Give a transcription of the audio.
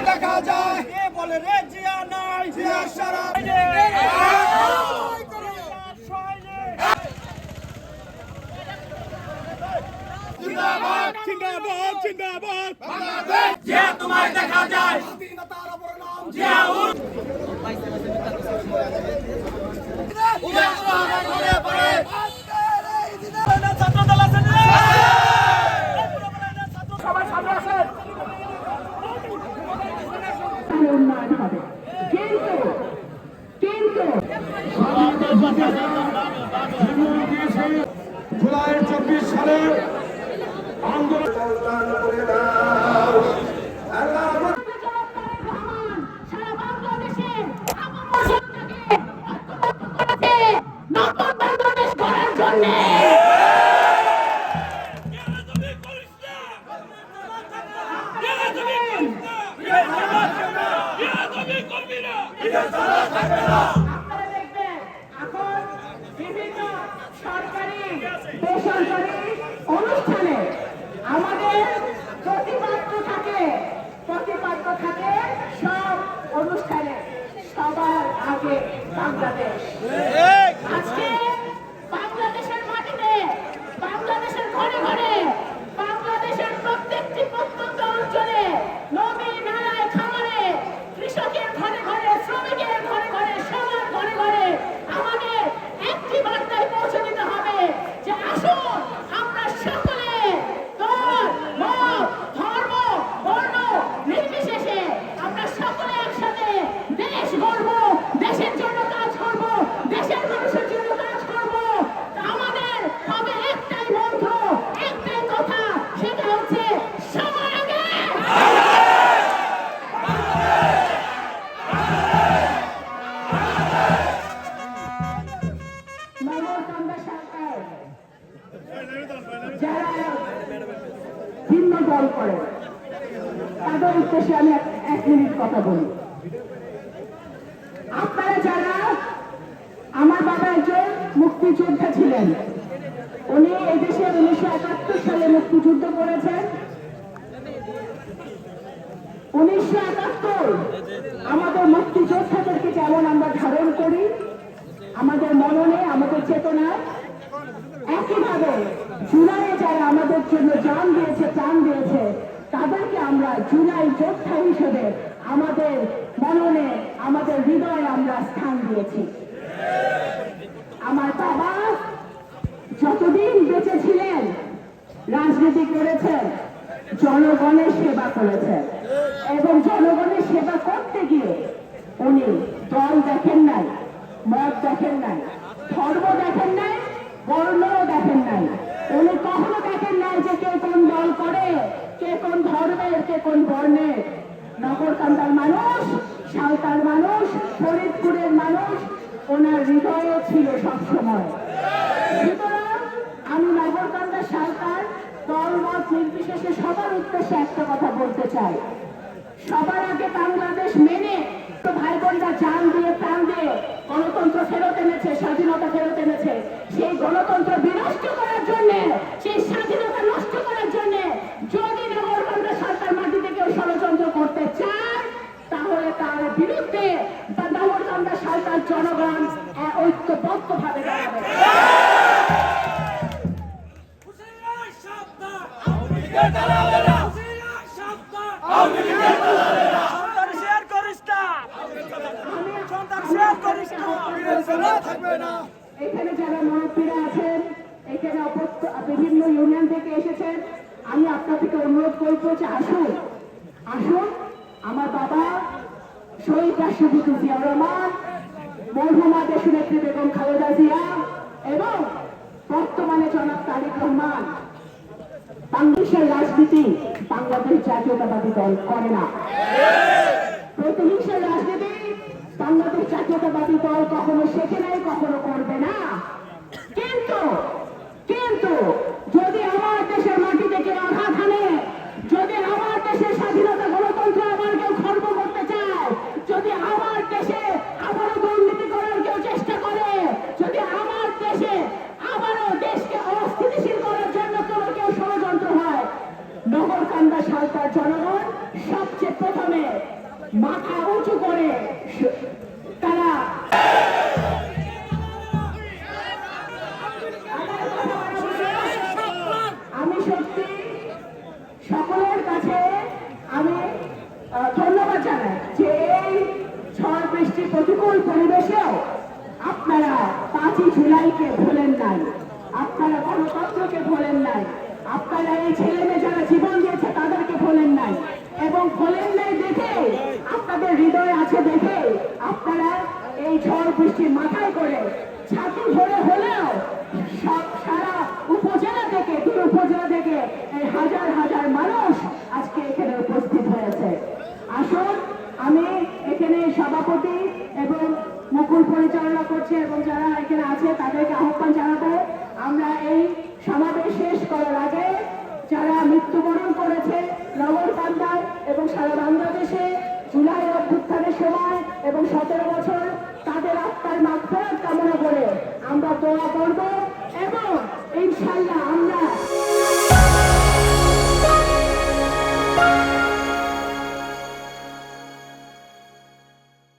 দেখা যায় কে বলে রে জিয়া নাই জিয়া সারা জিন্দাবাদ জিন্দাবাদ জিন্দাবাদ বাংলাদেশ জিয়া তোমায় দেখা যায় স্বাধীনতার অপর নাম জিয়াউর ছাত্রদল আছেন সবাই সামনে আসেন উন্নয়ন হবে কিন্তু জুলাই 24 সালে আন্দোলন করে দাও সারা বাংলাদেশে নতুন বাংলাদেশ করার জন্য আপনারা দেখবেন এখন বিভিন্ন সরকারি বেসরকারি অনুষ্ঠানে আমাদের প্রতিপাদ্য থাকে সব অনুষ্ঠানে সবার আগে বাংলাদেশ। আজকে বাংলাদেশের মাটিতে বাংলাদেশের ঘরে ঘরে বাংলাদেশের প্রত্যেকটি প্রত্যন্ত অঞ্চলে নদী নালায় খামারে কৃষকের ঘরে ঘরে শ্রমিকের ঘরে ঘরে সবার ঘরে ঘরে আমাদের একটি বার্তায় পৌঁছে দিতে হবে যে আসুন আমরা সকলে দল মত ধর্ম বর্ণ নির্বিশেষে আমরা সকলে একসাথে দেশ গড়ব, দেশের জন্য কাজ করব, দেশের মানুষের জন্য কাজ করব। আমাদের হবে একটাই মন্ত্র, একটাই কথা, সেটা হচ্ছে সবার আগে নগরকান্দা সরকার যারা ভিন্ন দল করে তাদের উদ্দেশ্যে আমি এক মিনিট কথা বলি। আপনারা যারা, আমার বাবা একজন মুক্তিযোদ্ধা ছিলেন, উনি এদেশে 1971 সালে মুক্তিযুদ্ধ করেছেন। 1971 আমাদের মুক্তিযোদ্ধাদেরকে যেমন আমরা ধারণ করি আমাদের মননে, আমাদের চেতনায়, একইভাবে জুলাইয়ে যারা আমাদের জন্য জান দিয়েছে, প্রাণ দিয়েছে, তাদেরকে আমরা জুলাই যোদ্ধা হিসেবে আমাদের মননে, আমাদের হৃদয়ে আমরা স্থান দিয়েছি। আমার বাবা যতদিন বেঁচে ছিলেন রাজনীতি করেছেন, জনগণের সেবা করেছেন এবং জনগণের সেবা করতে গিয়ে উনি দল দেখেন নাই, মত দেখেন নাই, ধর্ম দেখেন নাই, বর্ণও দেখেন নাই। উনি কখনো দেখেন নাই যে কে কোন দল করে, কে কোন ধর্মের, কে কোন বর্ণের। নগরকান্দার মানুষ, সাঁওতাল মানুষ, ফরিদপুরের মানুষ ওনার হৃদয়ে ছিল সবসময়। সুতরাং আমি নগরকান্দা সাঁওতাল দল মত নির্বিশেষে সবার উদ্দেশ্যে একটা কথা বলতে চাই, সবার আগে বাংলাদেশ মেনে ভাই বোনরা জান দিয়ে প্রাণ দিয়ে গণতন্ত্র ফেরত এনেছে, স্বাধীনতা ফেরত এনেছে। সেই গণতন্ত্র বিনষ্ট করার জন্য, সেই স্বাধীনতা নষ্ট করার জন্য যদি নগরকান্দা সরকার মাটিতে কেউ ষড়যন্ত্র করতে চায় তাহলে তার বিরুদ্ধে বা নগরকান্দা সরকার জনগণ ঐক্যবদ্ধ ভাবে দাঁড়াবে। এখানে যারা মুরব্বীরা আছেন, এখানে বিভিন্ন ইউনিয়ন থেকে এসেছেন, আমি আপনার থেকে অনুরোধ করবো যে আসুন আসুন আমার বাবা শহীদ রাষ্ট্রপতি জিয়াউর রহমান, মরহুমা দেশনেত্রী বেগম খালেদা জিয়া এবং বর্তমানে জনাব তারেক রহমান। বাংলাদেশের রাজনীতি বাংলাদেশ জাতীয়তাবাদী দল করে না। প্রতিহিংসার রাজনীতি বাংলাদেশ জাতীয়তাবাদী দল কখনো শেখে নাই, কখনো করবে না। কিন্তু কিন্তু যদি আমার দেশের মাটিতে কেউ আঘাত হানে, যদি আমার দেশের স্বাধীনতা গণতন্ত্র আবার কেউ খর্ব করতে চায়, যদি আমার দেশে আবারও দুর্নীতি করার কেউ চেষ্টা করে, যদি আমার দেশে আবারও দেশকে অস্থিতিশীল করার জন্য কেউ ষড়যন্ত্র হয়, নগরকান্দা সালাবান্ধা সালতার জনগণ সবচেয়ে প্রথমে মাথা উঁচু করে তারা আমি সত্যি সকলের কাছে আমি ধন্যবাদ জানাই যে এই ঝড় বৃষ্টি প্রতিকূল পরিবেশেও আপনারা 5ই জুলাইকে ভোলেন নাই, আপনারা গণতন্ত্রকে ভোলেন নাই, আপনারা এই ছেলে মেয়ে যারা জীবন দিয়েছে তাদেরকে ভোলেন নাই, এবং ভোলেন নাই দেখে আপনাদের হৃদয় আছে দেখে আপনারা এই ঝড় বৃষ্টি মাথায় করে ছাতি ধরে হলেও সব সারা উপজেলা থেকে 2 উপজেলা থেকে এই হাজার হাজার মানুষ আজকে এখানে উপস্থিত হয়েছে। আসুন আমি এখানে সভাপতি এবং মুকুল পরিচালনা করছে এবং যারা এখানে আছে তাদেরকে আহ্বান জানাবো, আমরা এই সমাবেশ শেষ করার আগে যারা মৃত্যুবরণ করেছে নগরকান্দায় এবং সারা বাংলাদেশে জুলাই অভ্যুত্থানের সময় এবং 17 বছর তাদের আত্মার মাগফিরাত কামনা করে আমরা দোয়া করব এবং ইনশাআল্লাহ আমরা